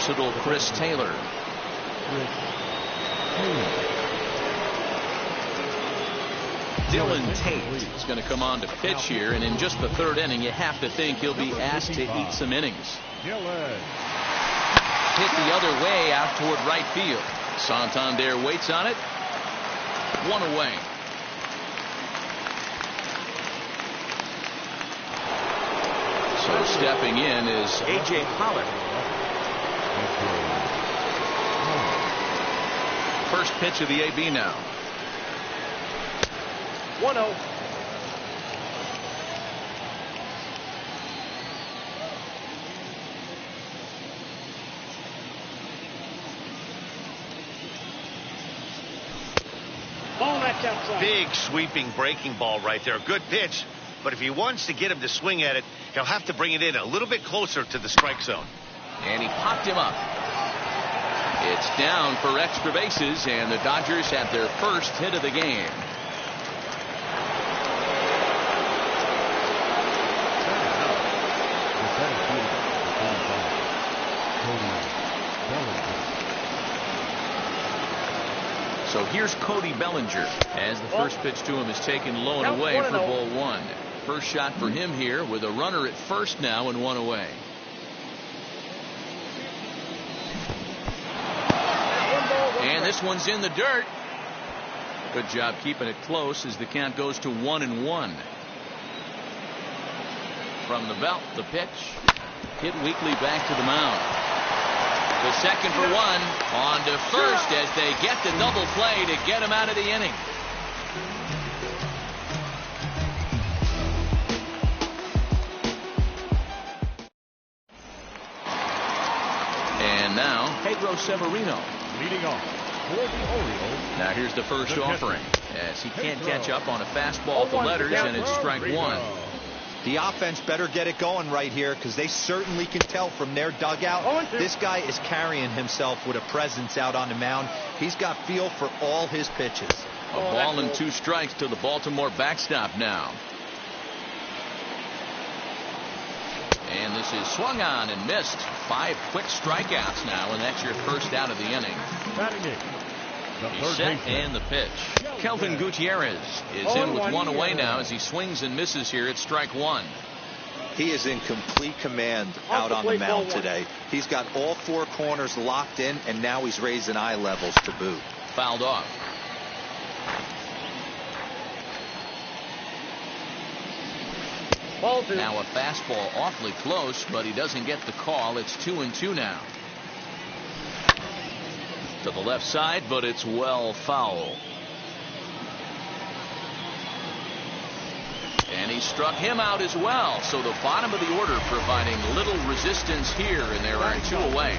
versatile Chris Taylor. Dylan Tate is going to come on to pitch here, and in just the third inning, you have to think he'll be asked to eat some innings. Hit the other way out toward right field. Santander waits on it. One away. So stepping in is A.J. Pollock. First pitch of the AB now. 1-0. Big sweeping breaking ball right there. Good pitch. But if he wants to get him to swing at it, he'll have to bring it in a little bit closer to the strike zone. And he popped him up. It's down for extra bases, and the Dodgers have their first hit of the game. So here's Cody Bellinger as the first pitch to him is taken low and away for ball one. First shot for him here with a runner at first now and one away. And this one's in the dirt. Good job keeping it close as the count goes to 1-1. From the belt, the pitch. Hit weakly back to the mound. The second for one. On to first as they get the double play to get him out of the inning. And now Pedro Severino leading off for the Orioles. Now here's the first offering as he can't catch up on a fastball at the letters, and it's strike one. The offense better get it going right here, because they certainly can tell from their dugout this guy is carrying himself with a presence out on the mound. He's got feel for all his pitches. A ball and 2 strikes to the Baltimore backstop now. And this is swung on and missed. 5 quick strikeouts now, and that's your first out of the inning. He's set and the pitch. Kelvin Gutierrez is in with one away now as he swings and misses here at strike one. He is in complete command out on the mound today. He's got all 4 corners locked in, and now he's raising eye levels to boot. Fouled off. Now a fastball awfully close, but he doesn't get the call. It's 2-2 now. To the left side, but it's well foul. And he struck him out as well. So the bottom of the order providing little resistance here, and there are 2 away.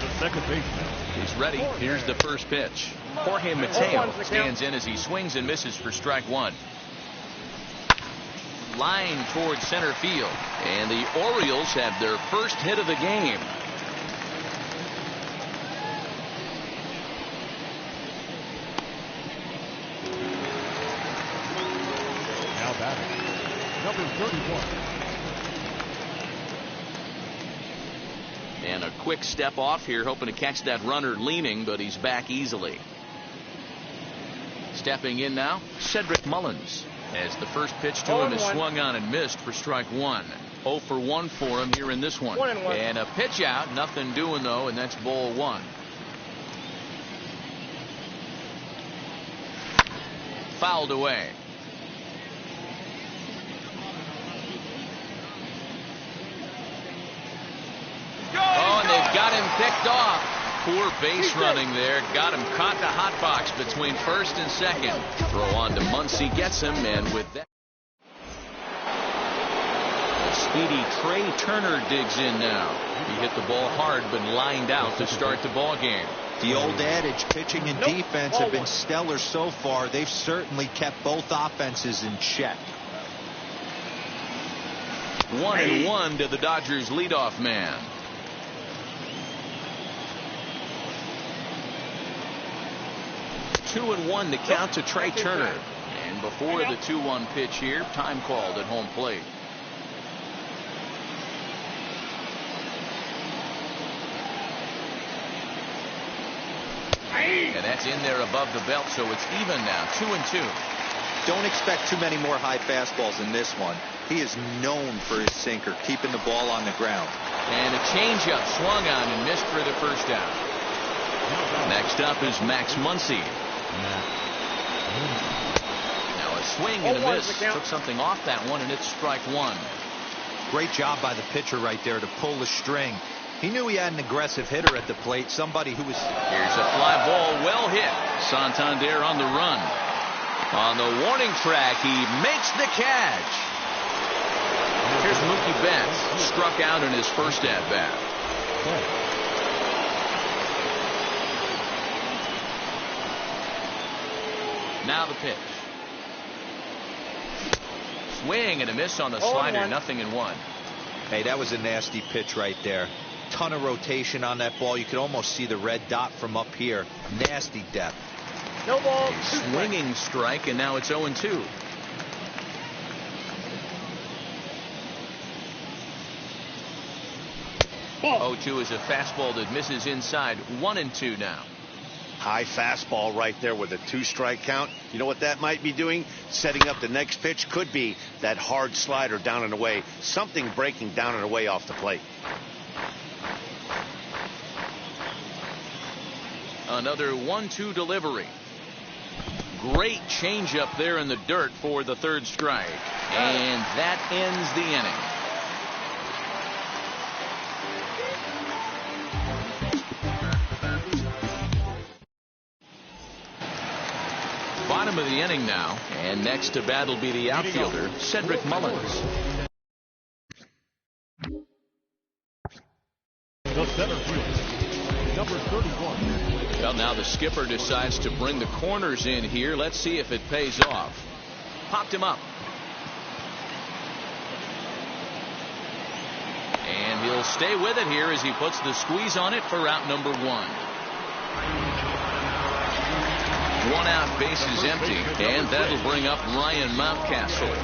The second baseman. He's ready. Here's the first pitch. Jorge Mateo stands in as he swings and misses for strike one. Line towards center field, and the Orioles have their first hit of the game. Now batting, number 31. And a quick step off here, hoping to catch that runner leaning, but he's back easily. Stepping in now, Cedric Mullins, as the first pitch to him is swung on and missed for strike one. 0 for 1 for him here in this one. And a pitch out, nothing doing though, and that's ball one. Fouled away. Oh, and they've got him picked off. Poor base running there. Got him caught the hot box between first and second. Throw on to Muncy, gets him, and with that, the speedy Trey Turner digs in now. He hit the ball hard, but lined out to start the ball game. The old adage, pitching and defense have been stellar so far. They've certainly kept both offenses in check. 1-1 to the Dodgers leadoff man. Two and 1 to count to Trey Turner. And before the 2-1 pitch here, time called at home plate. And that's in there above the belt, so it's even now, 2-2. Don't expect too many more high fastballs in this one. He is known for his sinker, keeping the ball on the ground. And a changeup swung on and missed for the first out. Next up is Max Muncy. Now a swing and a miss. Took something off that one, and it's strike one. Great job by the pitcher right there to pull the string. He knew he had an aggressive hitter at the plate, somebody who was... Here's a fly ball, well hit. Santander on the run. On the warning track, he makes the catch. Here's Mookie Betts, struck out in his first at-bat. Now the pitch. Swing and a miss on the slider, 0-1. Hey, that was a nasty pitch right there. Ton of rotation on that ball. You could almost see the red dot from up here. Nasty depth. No ball. Swinging strike, and now it's 0-2. Ball. 0-2 is a fastball that misses inside. 1-2 now. High fastball right there with a 2-strike count. You know what that might be doing? Setting up the next pitch. Could be that hard slider down and away. Something breaking down and away off the plate. Another 1-2 delivery. Great changeup there in the dirt for the third strike. And that ends the inning. Bottom of the inning now, and next to bat will be the outfielder, Cedric Mullins. The center fielder, number 31. Well, now the skipper decides to bring the corners in here. Let's see if it pays off. Popped him up. And he'll stay with it here as he puts the squeeze on it for out number 1. 1 out, base is empty, and that'll bring up Ryan Mountcastle.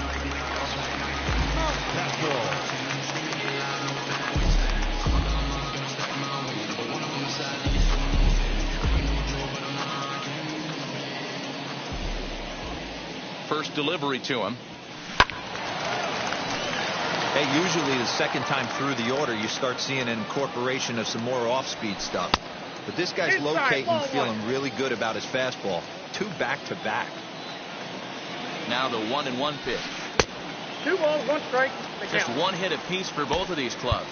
First delivery to him. Hey, usually the second time through the order, you start seeing an incorporation of some more off-speed stuff. But this guy's locating, feeling really good about his fastball. 2 back-to-back. Now the 1-1 pitch. 2 balls, 1 strike. Just 1 hit apiece for both of these clubs.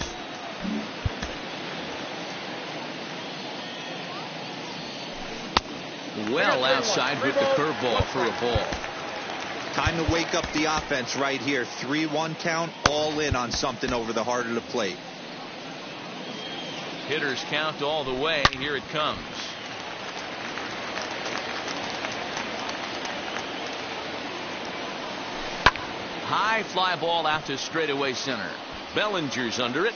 Well outside with the curveball for a ball. Time to wake up the offense right here. 3-1 count, all in on something over the heart of the plate. Hitters count all the way. Here it comes. High fly ball out to straightaway center. Bellinger's under it.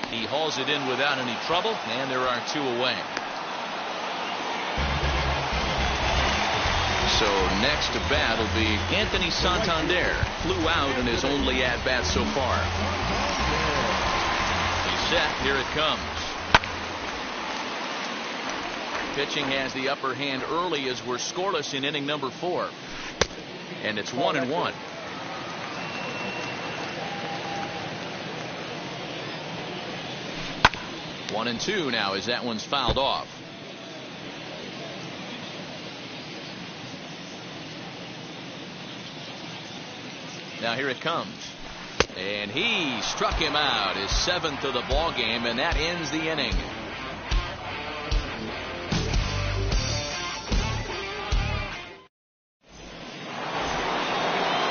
He hauls it in without any trouble, and there are 2 away. So next to bat will be Anthony Santander. Flew out in his only at-bat so far. He's set. Here it comes. Pitching has the upper hand early as we're scoreless in inning number 4. And it's 1-1. One and 2 now as that one's fouled off. Now here it comes. And he struck him out, his 7th of the ball game, and that ends the inning.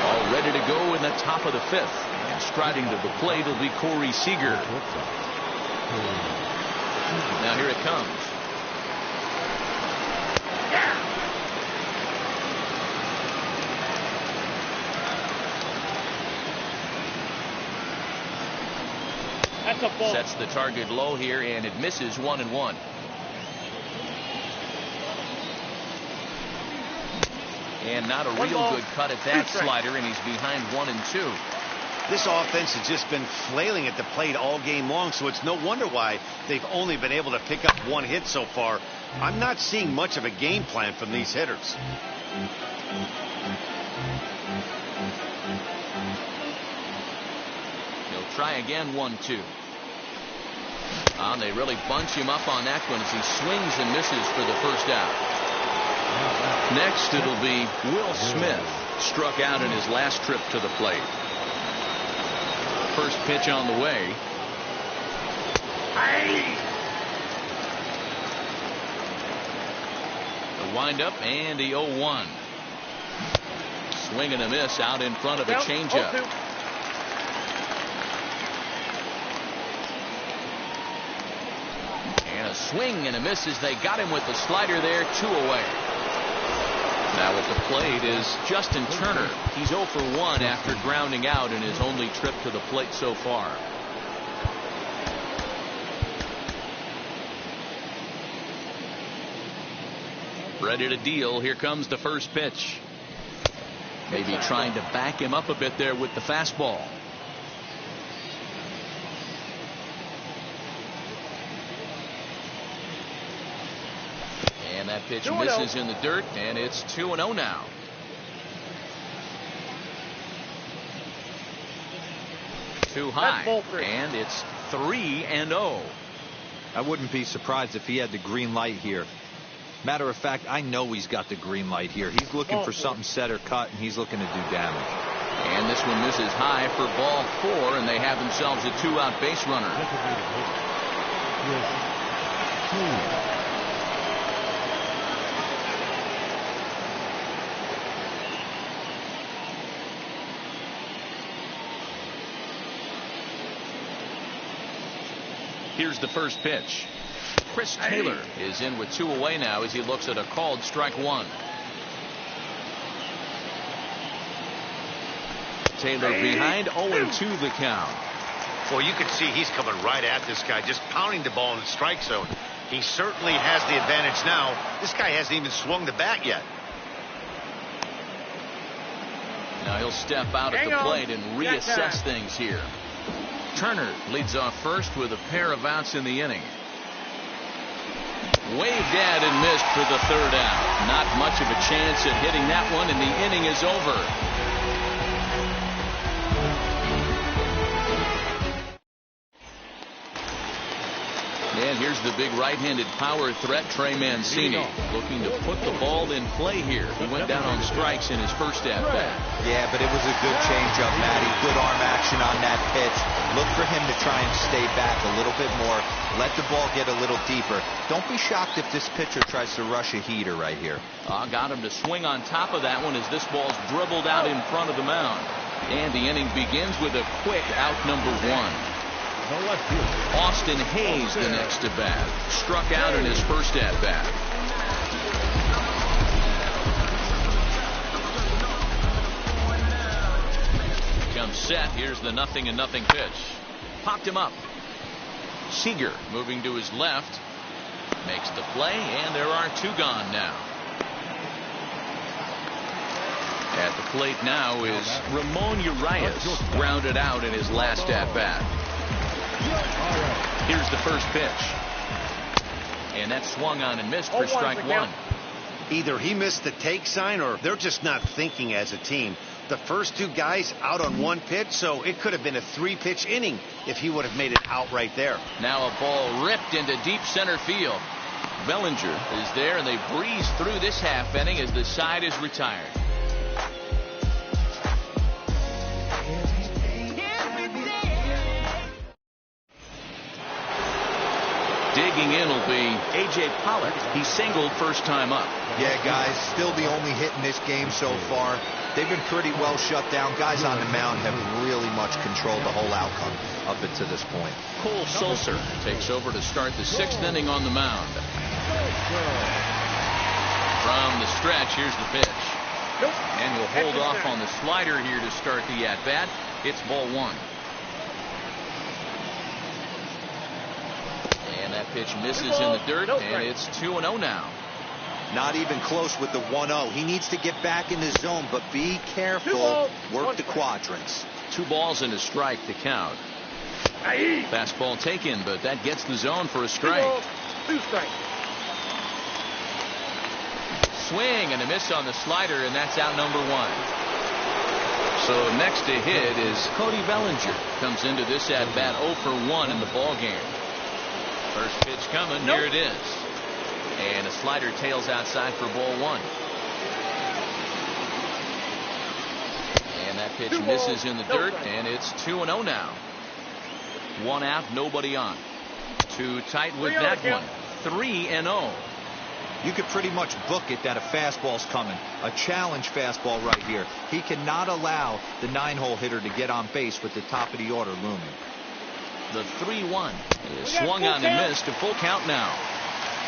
All ready to go in the top of the 5th. And striding to the plate will be Corey Seager. Now here it comes. That's a ball. Sets the target low here, and it misses 1-1. And not a real good cut at that slider, and he's behind 1-2. This offense has just been flailing at the plate all game long, so it's no wonder why they've only been able to pick up 1 hit so far. I'm not seeing much of a game plan from these hitters. He'll try again, 1-2. They really bunch him up on that one as he swings and misses for the first out. Next, it'll be Will Smith, struck out in his last trip to the plate. First pitch on the way. The windup and the 0-1. Swing and a miss out in front of a changeup. And a swing and a miss as they got him with the slider there, 2 away. Now at the plate is Justin Turner. He's 0 for 1 after grounding out in his only trip to the plate so far. Ready to deal. Here comes the first pitch. Maybe trying to back him up a bit there with the fastball. And that pitch misses in the dirt, and it's 2-0 now. Too high, and it's 3-0. I wouldn't be surprised if he had the green light here. Matter of fact, I know he's got the green light here. He's looking for something set or cut, and he's looking to do damage. And this one misses high for ball 4, and they have themselves a 2-out base runner. Here's the first pitch. Chris Taylor is in with 2 away now as he looks at a called strike 1. Taylor behind, 0-2 the count. Well, you can see he's coming right at this guy, just pounding the ball in the strike zone. He certainly has the advantage now. This guy hasn't even swung the bat yet. Now he'll step out at the plate and reassess things here. Turner leads off first with a pair of outs in the inning. Waved at and missed for the 3rd out. Not much of a chance at hitting that one, and the inning is over. And here's the big right-handed power threat, Trey Mancini, looking to put the ball in play here. He went down on strikes in his first at-bat. Yeah, but it was a good changeup, Matty. Good arm action on that pitch. Look for him to try and stay back a little bit more. Let the ball get a little deeper. Don't be shocked if this pitcher tries to rush a heater right here. Got him to swing on top of that one as this ball's dribbled out in front of the mound. And the inning begins with a quick out number 1. Austin Hayes the next at bat. Struck out in his first at bat. Comes set. Here's the 0-0 pitch. Popped him up. Seager moving to his left. Makes the play, and there are 2 gone now. At the plate now is Ramon Urias, grounded out in his last at bat. Here's the first pitch. And that swung on and missed for strike 1. Either he missed the take sign or they're just not thinking as a team. The first 2 guys out on 1 pitch, so it could have been a 3-pitch inning if he would have made it out right there. Now a ball ripped into deep center field. Bellinger is there, and they breeze through this half inning as the side is retired. Digging in will be A.J. Pollock. He singled first time up. Yeah, guys, still the only hit in this game so far. They've been pretty well shut down. Guys on the mound have really much controlled the whole outcome up until this point. Cole Sulser takes over to start the 6th inning on the mound. From the stretch, here's the pitch. And he'll hold off on the slider here to start the at-bat. It's ball 1. And that pitch misses in the dirt, and it's 2-0 now. Not even close with the 1-0. He needs to get back in the zone, but be careful. Work the quadrants. 2 balls and a strike to count. Fastball taken, but that gets the zone for a strike. 2 strikes. swing and a miss on the slider, and that's out number 1. So next to hit is Cody Bellinger. Comes into this at bat 0 for 1 in the ball game. First pitch coming. Here it is. And a slider tails outside for ball 1. And that pitch misses in the dirt, and it's 2-0 now. 1 out, nobody on. Too tight with that one. 3-0. You could pretty much book it that a fastball's coming. A challenge fastball right here. He cannot allow the 9-hole hitter to get on base with the top of the order looming. The 3-1 is swung on and missed. A full count now.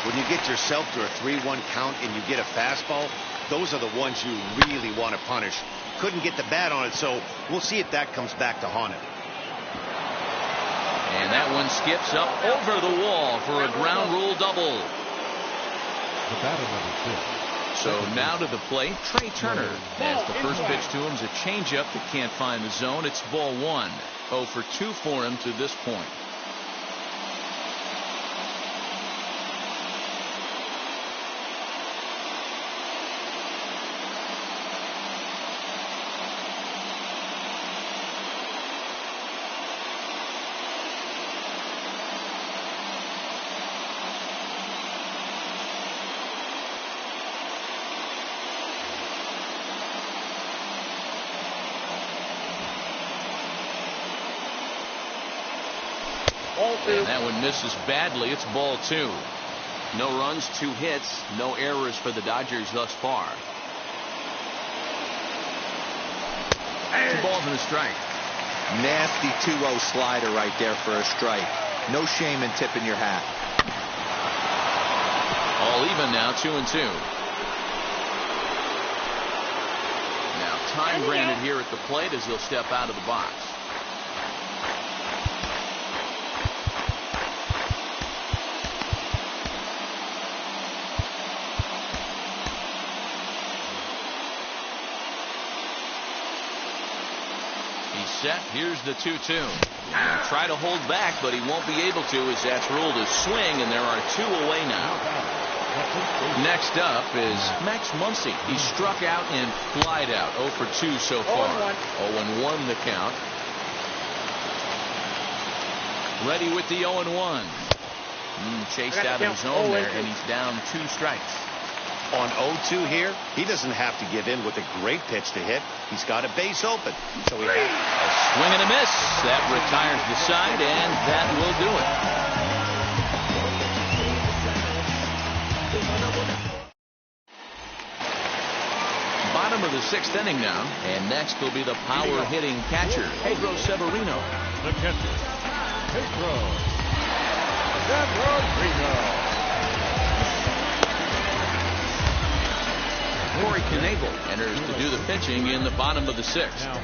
When you get yourself to a 3-1 count and you get a fastball, those are the ones you really want to punish. Couldn't get the bat on it, so we'll see if that comes back to haunt it. And that one skips up over the wall for a ground rule double. The batter number 6. So now to the plate, Trey Turner. As the first pitch to him is a changeup that can't find the zone. It's ball 1. 0 for 2 for him to this point. And that one misses badly. It's ball 2. No runs, 2 hits, no errors for the Dodgers thus far. 2 balls and a strike. Nasty 2-0 slider right there for a strike. No shame in tipping your hat. All even now, 2-2. Now time granted here at the plate as he'll step out of the box. Set. Here's the 2-2. Try to hold back, but he won't be able to as that's ruled a swing, and there are 2 away now. Next up is Max Muncy. He struck out and flied out. 0 for 2 so far. 0-1 the count. Ready with the 0-1. Chased out of his zone there, and he's down 2 strikes. On 0-2 here, he doesn't have to give in with a great pitch to hit. He's got a base open. So he a swing and a miss. That retires the side, and that will do it. Bottom of the 6th inning now, and next will be the power hitting catcher, Pedro Severino. The catcher, Pedro Severino. Corey Knebel enters to do the pitching in the bottom of the 6th. Now,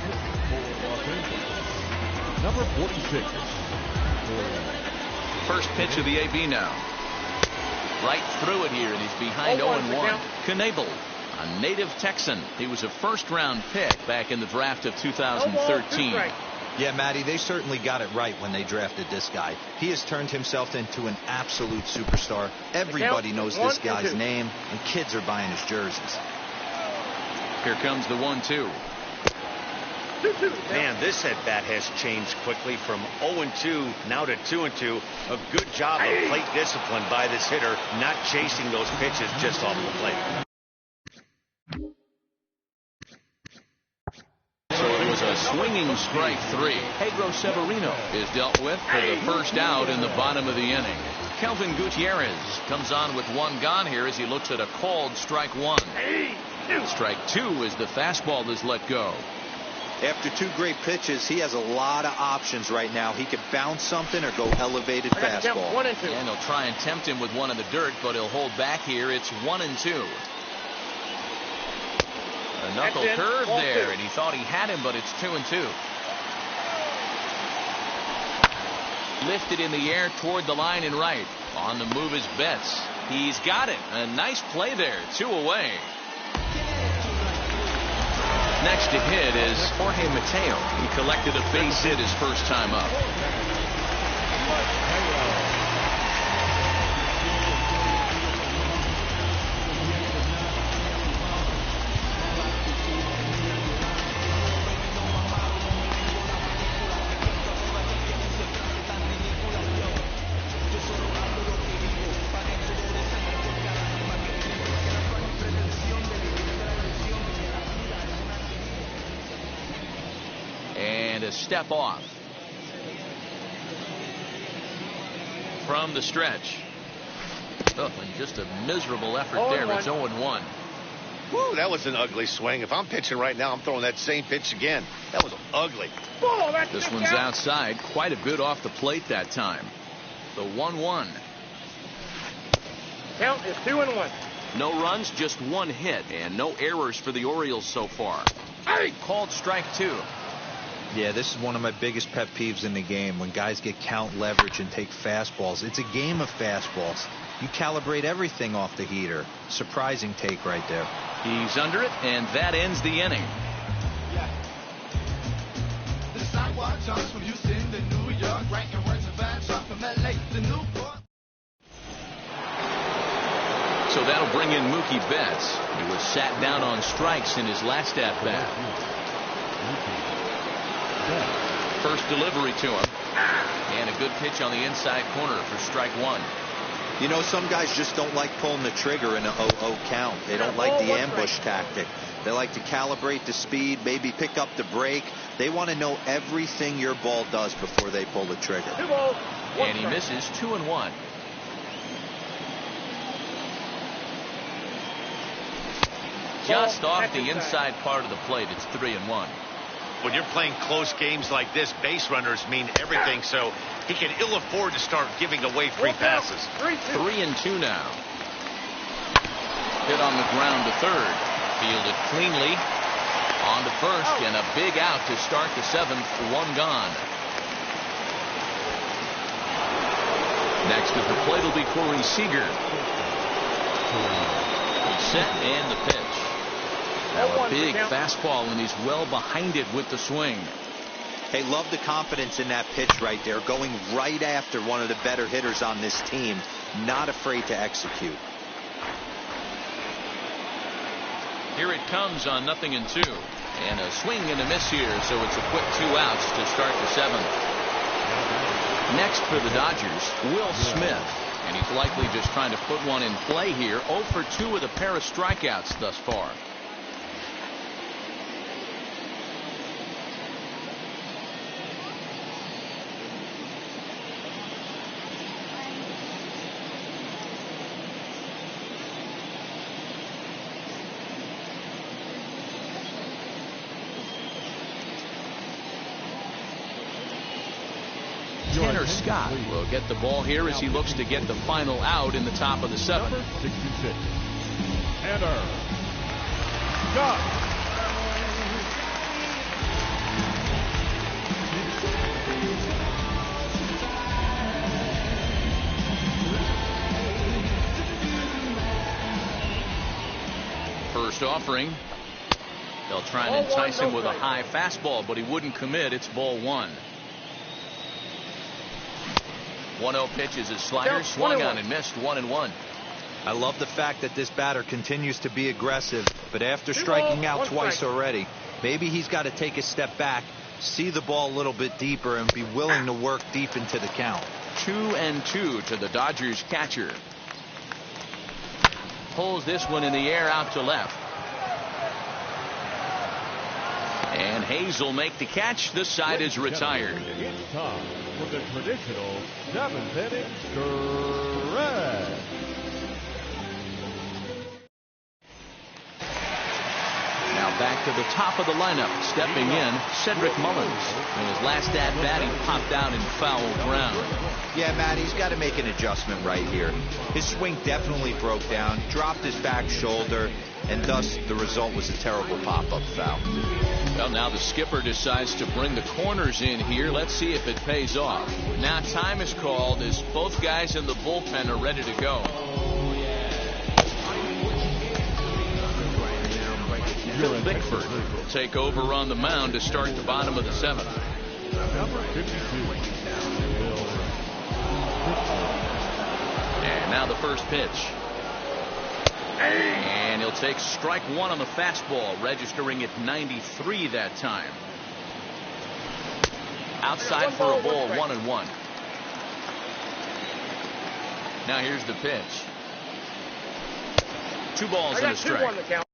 number 46. First pitch of the AB now. Right through it here, and he's behind 0-1. Knebel, a native Texan. He was a first-round pick back in the draft of 2013. Yeah, Matty, they certainly got it right when they drafted this guy. He has turned himself into an absolute superstar. Everybody knows this guy's name, and kids are buying his jerseys. Here comes the 1-2. Man, this at bat has changed quickly from 0-2 now to 2-2. A good job of plate discipline by this hitter, not chasing those pitches just off the plate. So it was a swinging strike 3. Pedro Severino is dealt with for the first out in the bottom of the inning. Kelvin Gutierrez comes on with 1 gone here as he looks at a called strike 1. Strike 2 as the fastball is let go. After 2 great pitches, he has a lot of options right now. He could bounce something or go elevated fastball. 1 and 2. And they'll try and tempt him with one in the dirt, but he'll hold back here. It's 1-2. A knuckle curve there, and he thought he had him, but it's 2-2. Lifted in the air toward the line and right. On the move is Betts. He's got it. A nice play there. 2 away. Next to hit is Jorge Mateo. He collected a base hit his first time up. to step off. From the stretch. Oh, and just a miserable effort there. It's 0-1. Woo, that was an ugly swing. If I'm pitching right now, I'm throwing that same pitch again. That was ugly. This one's outside. Quite a bit off the plate that time. The 1-1. Count is 2-1. No runs, just one hit, and no errors for the Orioles so far. Hey! Called strike 2. Yeah, this is one of my biggest pet peeves in the game, when guys get count leverage and take fastballs. It's a game of fastballs. You calibrate everything off the heater. Surprising take right there. He's under it, and that ends the inning. So that'll bring in Mookie Betts. He was sat down on strikes in his last at-bat. First delivery to him. And a good pitch on the inside corner for strike 1. You know, some guys just don't like pulling the trigger in a 0-0 count. They don't like the ambush tactic. They like to calibrate the speed, maybe pick up the break. They want to know everything your ball does before they pull the trigger. And he misses 2-1. Just off the inside part of the plate, it's 3-1. When you're playing close games like this, base runners mean everything, so he can ill afford to start giving away free passes. 3-2 now. Hit on the ground to third. Fielded cleanly. On to first, and a big out to start the 7th. 1 gone. Next at the plate will be Corey Seager. Set and the pitch. Now a big fastball, and he's well behind it with the swing. Hey, love the confidence in that pitch right there. Going right after one of the better hitters on this team. Not afraid to execute. Here it comes on 0-2. And a swing and a miss here, so it's a quick 2 outs to start the 7th. Next for the Dodgers, Will Smith. And he's likely just trying to put one in play here. 0 for 2 with a pair of strikeouts thus far. Tanner Scott will get the ball here as he looks to get the final out in the top of the 7th. Number 66. Tanner Scott. First offering. They'll try and entice him with a high fastball, but he wouldn't commit. It's ball 1. 1-0 pitch is his slider, swung on and missed. 1-1. I love the fact that this batter continues to be aggressive, but after striking out twice already, maybe he's got to take a step back, see the ball a little bit deeper, and be willing to work deep into the count. 2-2 to the Dodgers catcher. Pulls this one in the air out to left. And Hayes will make the catch. This side is retired. It's time for the traditional 7th inning stretch. Now back to the top of the lineup. Stepping in, Cedric Mullins. In his last at-bat, he popped out in foul ground. Yeah, Matt, he's got to make an adjustment right here. His swing definitely broke down, dropped his back shoulder, and thus the result was a terrible pop-up foul. Well, now the skipper decides to bring the corners in here. Let's see if it pays off. Now time is called as both guys in the bullpen are ready to go. Bill Bickford will take over on the mound to start the bottom of the 7th. Number 52. And now the first pitch. And he'll take strike 1 on the fastball, registering at 93 that time. Outside for a ball, 1-1. Now here's the pitch. 2 balls and a strike.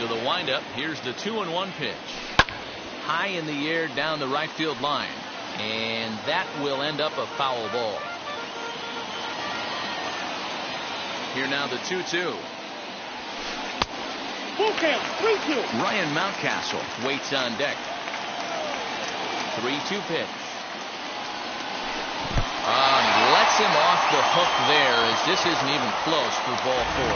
to the windup. Here's the 2-1 pitch. High in the air down the right field line. And that will end up a foul ball. Here now the 2-2. Full count, 3-2. Ryan Mountcastle waits on deck. 3-2 pitch. He lets him off the hook there, as this isn't even close for ball 4.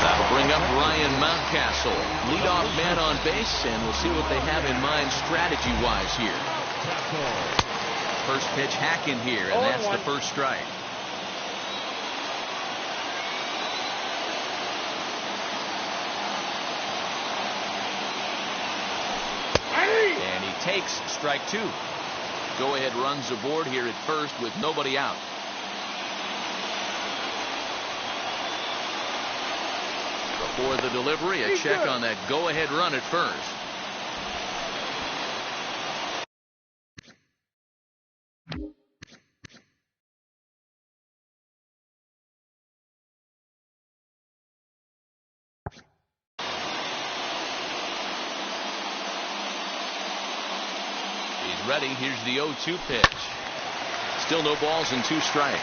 That'll bring up Ryan Mountcastle, leadoff man on base, and we'll see what they have in mind strategy-wise here. First pitch hack in here, and that's the first strike. And he takes strike 2. Go-ahead runs aboard here at first with nobody out. Before the delivery, a check on that go-ahead run at first. Ready. Here's the 0-2 pitch. Still no balls and 2 strikes.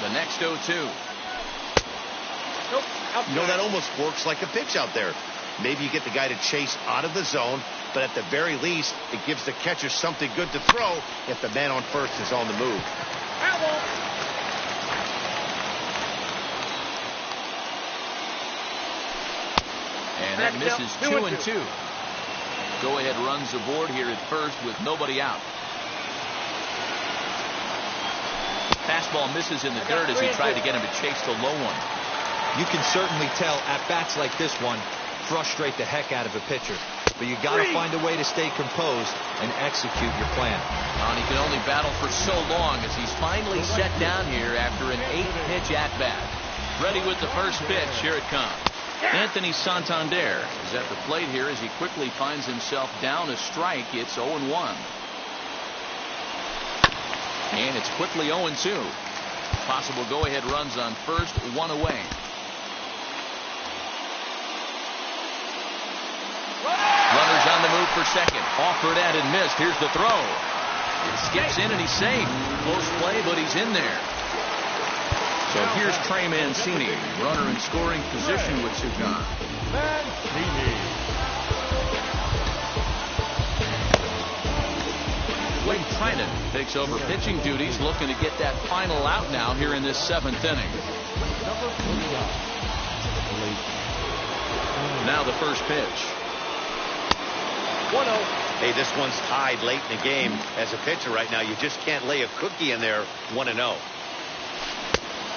The next 0-2. Nope. You know, that almost works like a pitch out there. Maybe you get the guy to chase out of the zone, but at the very least, it gives the catcher something good to throw if the man on first is on the move. And that misses 2-2. Go-ahead runs aboard here at first with nobody out. Fastball misses in the dirt as he tried to get him to chase the low one. You can certainly tell at-bats like this one frustrate the heck out of a pitcher. But you got to find a way to stay composed and execute your plan. And he can only battle for so long as he's finally set down here after an 8-pitch at-bat. Ready with the first pitch. Here it comes. Anthony Santander is at the plate here as he quickly finds himself down a strike. It's 0-1. And it's quickly 0-2. Possible go-ahead runs on first, 1 away. Runners on the move for second. Offered at and missed. Here's the throw. It skips in and he's safe. Close play, but he's in there. So here's Trey Mancini, runner in scoring position with Sugan. Wade Trinan takes over pitching duties, looking to get that final out now here in this 7th inning. Now the first pitch. 1-0. Hey, this one's tied late in the game. As a pitcher right now, you just can't lay a cookie in there. 1-0.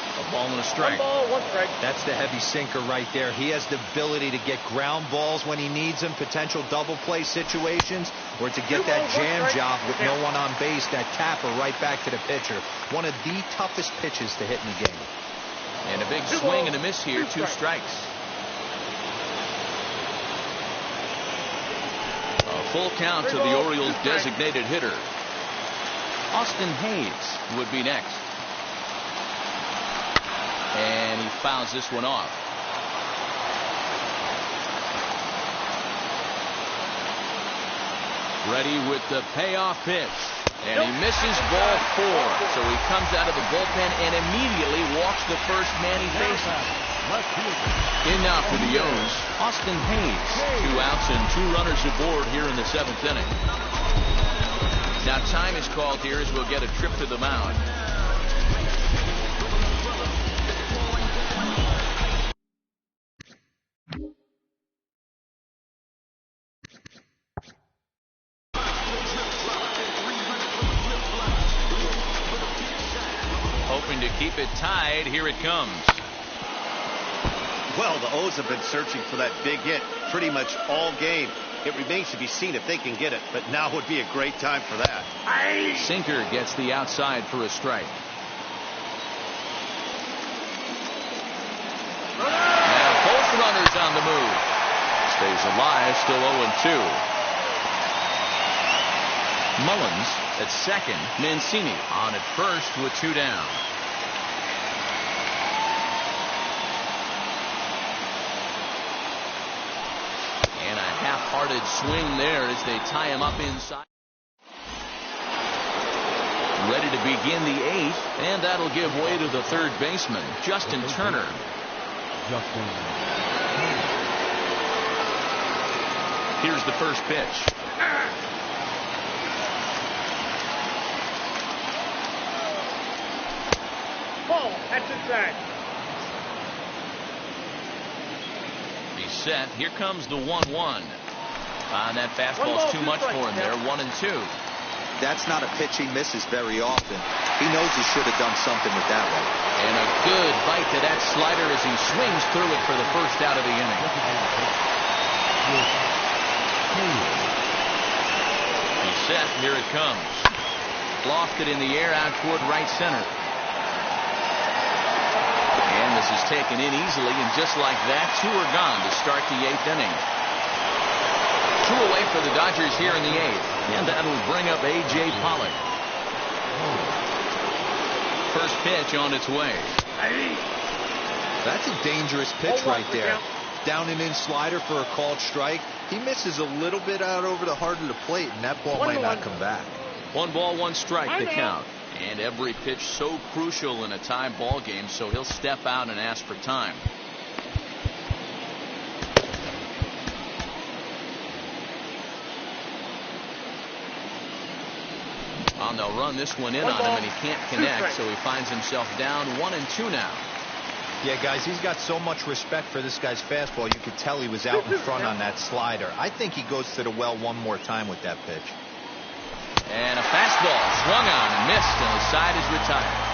A ball and a strike. 1 ball, 1 strike. That's the heavy sinker right there. He has the ability to get ground balls when he needs them, potential double play situations, or to get that jam job with no one on base, that tapper right back to the pitcher. One of the toughest pitches to hit in the game. And a big swing and a miss here, 2 strikes. A full count to the Orioles' designated hitter. Austin Hayes would be next. And he fouls this one off. Ready with the payoff pitch. And he misses ball 4. So he comes out of the bullpen and immediately walks the first man he faces. In now for the O's, Austin Hayes. 2 outs and 2 runners aboard here in the 7th inning. Now time is called here as we'll get a trip to the mound. Hoping to keep it tied. Here it comes. Well, the O's have been searching for that big hit pretty much all game. It remains to be seen if they can get it, but now would be a great time for that. Sinker gets the outside for a strike. Now both runners on the move. Stays alive, still 0-2. Mullins at second. Mancini on at first with 2 down. And a half-hearted swing there as they tie him up inside. Ready to begin the 8th, and that'll give way to the third baseman, Justin Turner. Here's the first pitch. Ball, that's inside. He's set. Here comes the 1-1. That fastball's too much for him there. 1-2. That's not a pitch he misses very often. He knows he should have done something with that one. And a good bite to that slider as he swings through it for the first out of the inning. He's set. Here it comes. Lofted in the air out toward right center. And this is taken in easily, and just like that, 2 are gone to start the 8th inning. 2 away for the Dodgers here in the 8th, and that'll bring up A.J. Pollock. First pitch on its way. That's a dangerous pitch right there. Down and in slider for a called strike. He misses a little bit out over the heart of the plate, and that ball might not come back. 1 ball, 1 strike, the count. And every pitch so crucial in a tie ball game, so he'll step out and ask for time. Well, they'll run this one in on him, and he can't connect, so he finds himself down 1-2 now. Yeah, guys, he's got so much respect for this guy's fastball. You could tell he was out in front on that slider. I think he goes to the well one more time with that pitch. And a fastball swung on and missed, and the side is retired.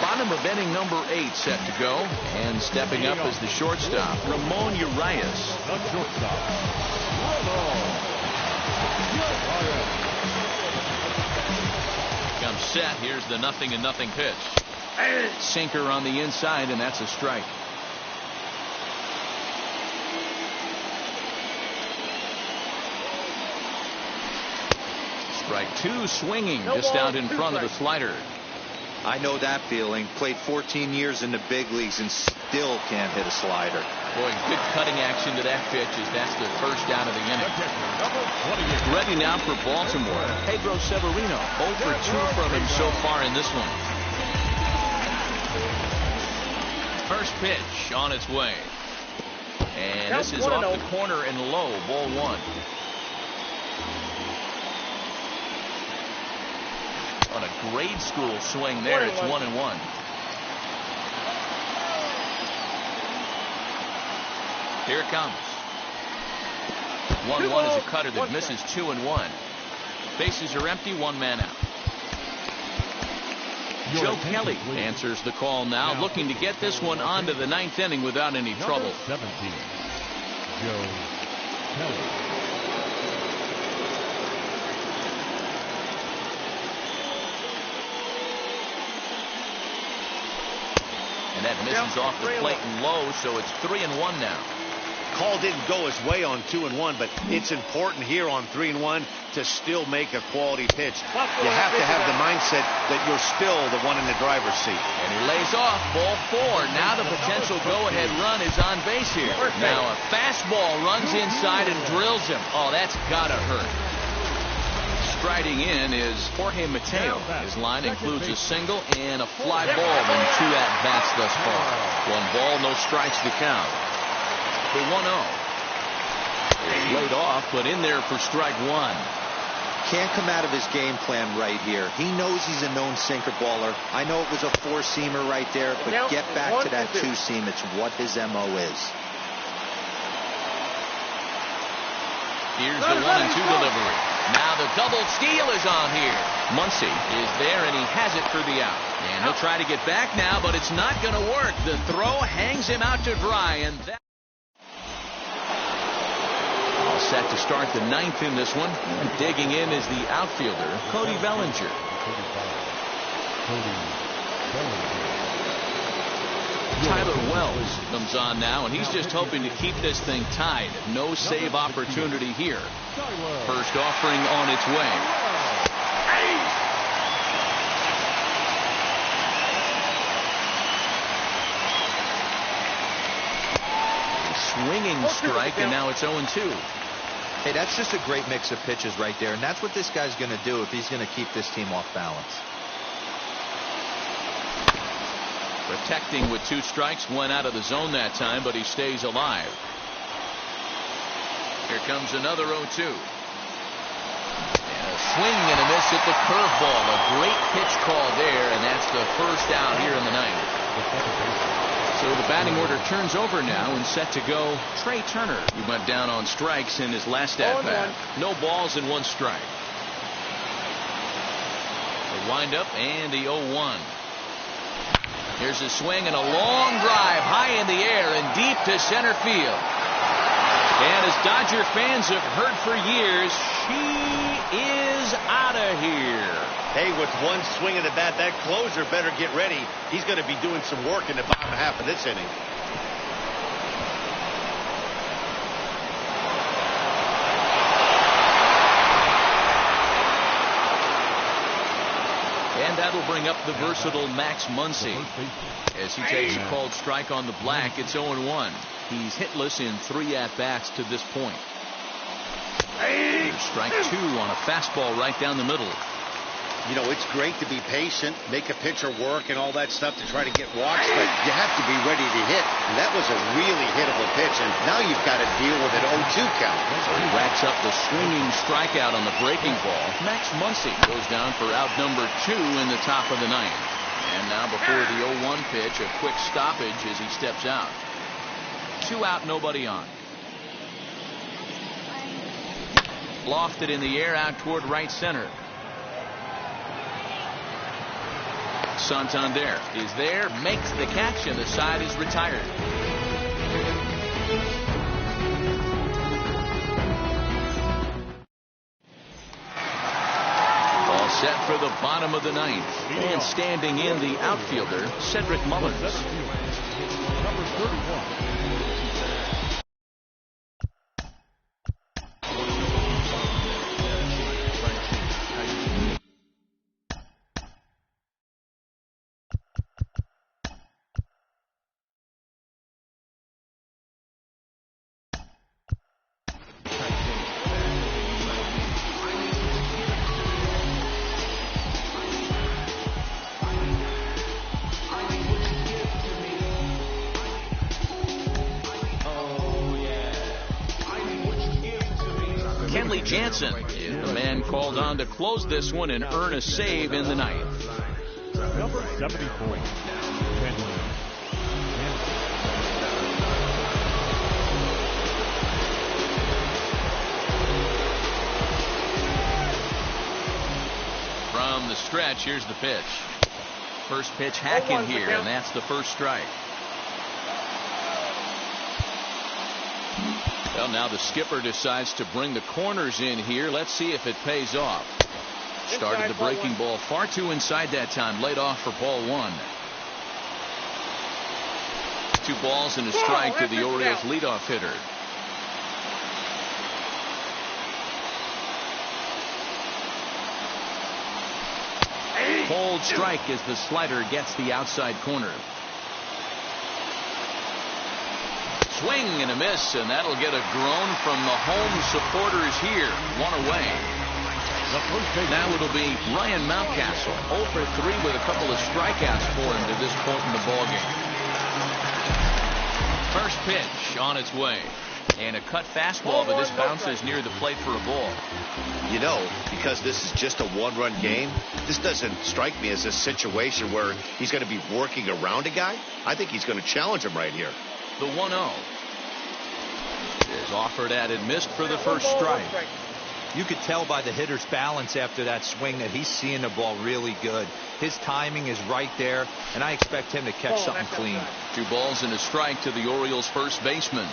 Bottom of inning number 8 set to go, and stepping up as the shortstop, Ramon Urias. Comes set. Here's the 0-0 pitch. Sinker on the inside, and that's a strike. Strike 2, swinging just out in front of the slider. I know that feeling. Played 14 years in the big leagues and still can't hit a slider. Boy, good cutting action to that pitch as that's the first out of the inning. Ready now for Baltimore. Pedro Severino, 0 for 2 from him so far in this one. First pitch on its way. And this is off the corner and low, ball 1. On a grade school swing there, it's 1-1. Here it comes. 1-1 is a cutter that misses 2-1. Bases are empty, 1 man out. Joe Kelly answers the call now, looking to get this one onto the 9th inning without any trouble. 17, Joe Kelly. And that misses off the plate and low, so it's 3-1 now. Call didn't go his way on 2-1, but it's important here on 3-1 to still make a quality pitch. You have to have the mindset that you're still the one in the driver's seat. And he lays off, ball 4. Now the potential go-ahead run is on base here. Now a fastball runs inside and drills him. Oh, that's gotta hurt. Striding in is Jorge Mateo. His line includes a single and a fly ball in 2 at-bats thus far. 1 ball, no strikes to count. The 1-0. It's laid off, but in there for strike 1. Can't come out of his game plan right here. He knows he's a known sinker baller. I know it was a 4-seamer right there, but get back to that 2-seam. It's what his MO is. Here's the 1-2 delivery. Now the double steal is on here. Muncy is there, and he has it for the out. And he'll try to get back now, but it's not going to work. The throw hangs him out to dry, and that... All set to start the 9th in this one. And digging in is the outfielder, Cody Bellinger. Tyler Wells comes on now, and he's just hoping to keep this thing tied. No save opportunity here. First offering on its way. Swinging strike, and now it's 0-2. Hey, that's just a great mix of pitches right there, and that's what this guy's going to do if he's going to keep this team off balance. Protecting with 2 strikes, went out of the zone that time, but he stays alive. Here comes another 0-2. And a swing and a miss at the curveball. A great pitch call there, and that's the first out here in the ninth. So the batting order turns over now, and set to go Trey Turner. He went down on strikes in his last at-bat. No balls and 1 strike. The windup and the 0-1. Here's a swing and a long drive high in the air and deep to center field. And as Dodger fans have heard for years, she is out of here. Hey, with 1 swing of the bat, that closer better get ready. He's going to be doing some work in the bottom half of this inning. And that'll bring up the versatile Max Muncy. As he takes a called strike on the black, it's 0-1. He's hitless in 3 at-bats to this point. Here's strike 2 on a fastball right down the middle. You know, it's great to be patient, make a pitcher work and all that stuff to try to get walks, but you have to be ready to hit. And that was a really hittable pitch, and now you've got to deal with an 0-2 count. So he racks up the swinging strikeout on the breaking ball. Max Muncy goes down for out number 2 in the top of the ninth. And now before the 0-1 pitch, a quick stoppage as he steps out. 2 out, nobody on. Lofted in the air out toward right center. Santander is there, makes the catch, and the side is retired. All set for the bottom of the ninth. And standing in, the outfielder, Cedric Mullins. Number 31. Jansen is the man called on to close this one and earn a save in the ninth. Number 74. From the stretch, here's the pitch. First pitch hacking here, and that's the first strike. Well, now the skipper decides to bring the corners in here. Let's see if it pays off. Started the breaking ball far too inside that time. Laid off for ball 1. 2 balls and a strike to the Orioles leadoff hitter. Cold strike as the slider gets the outside corner. Swing and a miss, and that'll get a groan from the home supporters here. 1 away. Now it'll be Ryan Mountcastle, 0 for 3 with a couple of strikeouts for him to this point in the ballgame. First pitch on its way. And a cut fastball, but this bounces near the plate for a ball. You know, because this is just a 1-run game, this doesn't strike me as a situation where he's going to be working around a guy. I think he's going to challenge him right here. The 1-0 is offered at and missed for the first strike. You could tell by the hitter's balance after that swing that he's seeing the ball really good. His timing is right there, and I expect him to catch something clean. 2 balls and a strike to the Orioles first baseman.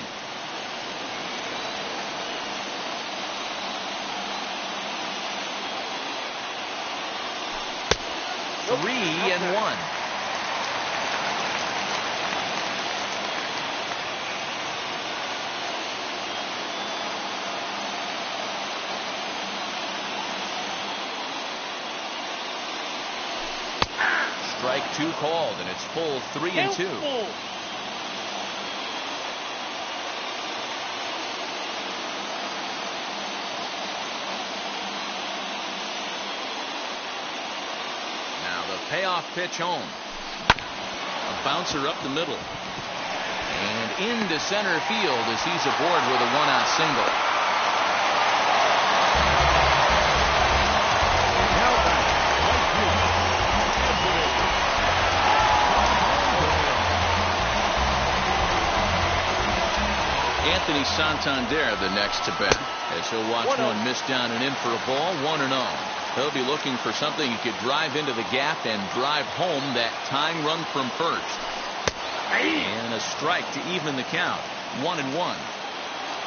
Strike 2 called, and it's full 3-2. Now the payoff pitch home. A bouncer up the middle. And into center field as he's aboard with a 1-out single. Anthony Santander the next to bat as he'll watch one miss down and in for a ball. 1-0. He'll be looking for something he could drive into the gap and drive home that tying run from first. And a strike to even the count. 1-1.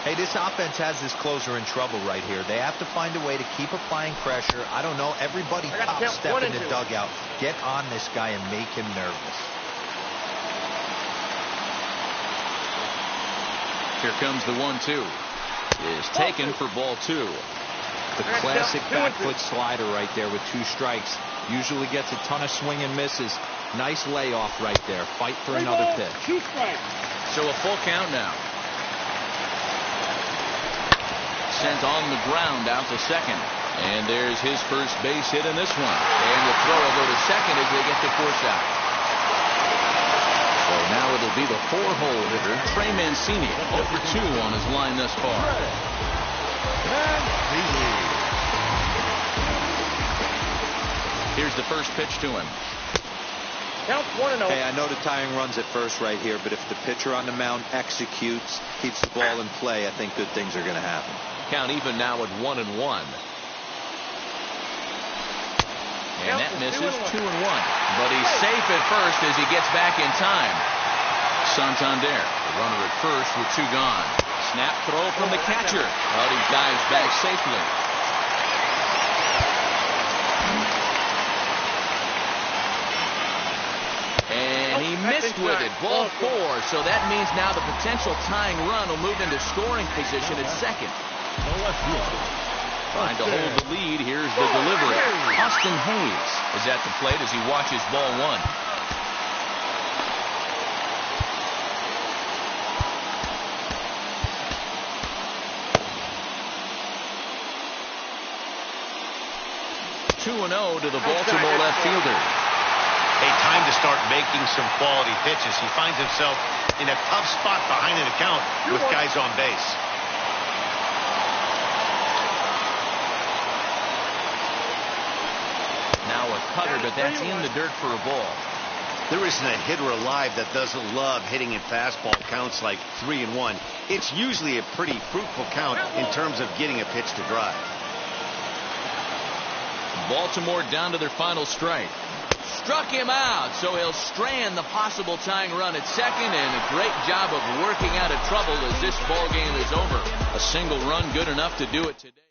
Hey, this offense has this closer in trouble right here. They have to find a way to keep applying pressure. I don't know. Everybody top step in the dugout. Get on this guy and make him nervous. Here comes the 1-2. Is taken for ball 2. The classic back foot slider right there with 2 strikes. Usually gets a ton of swing and misses. Nice layoff right there. Fight for another pitch. So a full count now. Sent on the ground out to second. And there's his first base hit in this one. And the throw will go to second as they get the force out. So now it'll be the 4-hole hitter, Trey Mancini, 0 for 2 on his line thus far. Here's the first pitch to him. Count 1-0. Hey, I know the tying run's at first right here, but if the pitcher on the mound executes, keeps the ball in play, I think good things are going to happen. Count even now at 1-1. And that misses 2-1. But he's safe at first as he gets back in time. Santander, the runner at first with 2 gone. Snap throw from the catcher. But he dives back safely. And he missed with it. Ball 4. So that means now the potential tying run will move into scoring position at second. Trying to hold the lead. Here's the delivery. Austin Hayes is at the plate as he watches ball 1. (2-0) to the Baltimore left fielder. Hey, time to start making some quality pitches. He finds himself in a tough spot behind an account with guys on base. Now a cutter, but that's in the dirt for a ball. There isn't a hitter alive that doesn't love hitting in fastball counts like 3-1. It's usually a pretty fruitful count in terms of getting a pitch to drive. Baltimore down to their final strike. Struck him out, so he'll strand the possible tying run at second, and a great job of working out of trouble as this ball game is over. A single run good enough to do it today.